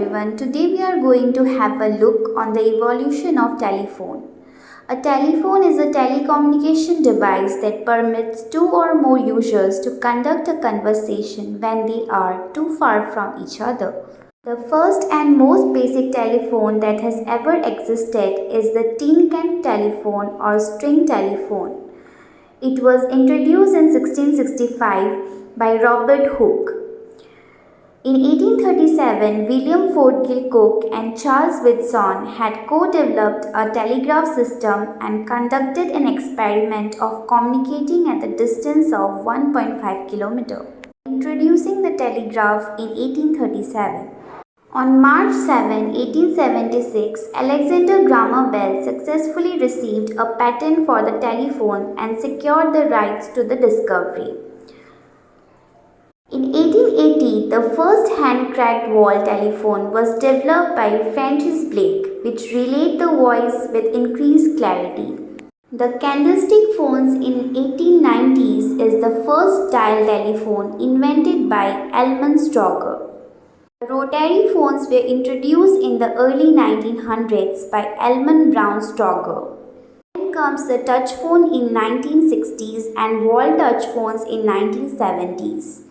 everyone. Today we are going to have a look on the evolution of telephone. A telephone is a telecommunication device that permits two or more users to conduct a conversation when they are too far from each other. The first and most basic telephone that has ever existed is the tin can telephone or string telephone. It was introduced in 1665 by Robert Hooke. In 1837, William Ford Gilcock and Charles Whitson had co-developed a telegraph system and conducted an experiment of communicating at the distance of 1.5 km. Introducing the telegraph in 1837. On March 7, 1876, Alexander Graham Bell successfully received a patent for the telephone and secured the rights to the discovery. In 1880, the first hand-cracked wall telephone was developed by Francis Blake, which relayed the voice with increased clarity. The candlestick phones in 1890s is the first dial telephone invented by Elman Strauger. The rotary phones were introduced in the early 1900s by Elman Brown Strauger. Then comes the touch phone in 1960s and wall touch phones in 1970s.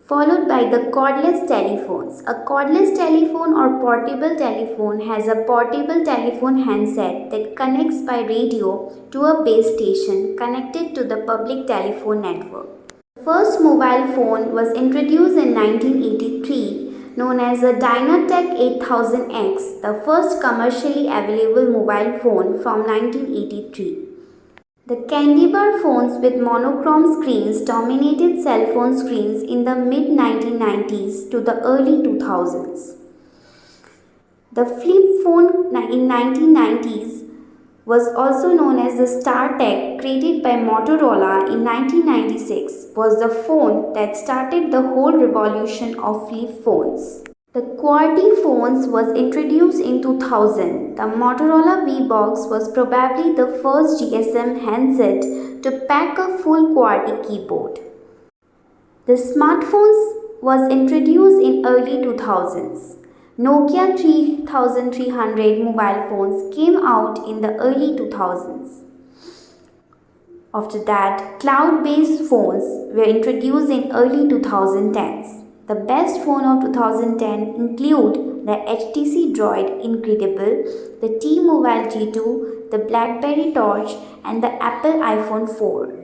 Followed by the cordless telephones. A cordless telephone or portable telephone has a portable telephone handset that connects by radio to a base station connected to the public telephone network. The first mobile phone was introduced in 1983, known as the Dynatec 8000X, the first commercially available mobile phone from 1983. The candy bar phones with monochrome screens dominated cell phone screens in the mid-1990s to the early 2000s. The flip phone in 1990s was also known as the StarTAC, created by Motorola in 1996, was the phone that started the whole revolution of flip phones. The QWERTY phones was introduced in 2000. The Motorola V-Box was probably the first GSM handset to pack a full QWERTY keyboard. The smartphones was introduced in early 2000s. Nokia 3300 mobile phones came out in the early 2000s. After that, cloud-based phones were introduced in early 2010s. The best phone of 2010 include the HTC Droid Incredible, the T-Mobile G2, the BlackBerry Torch, and the Apple iPhone 4.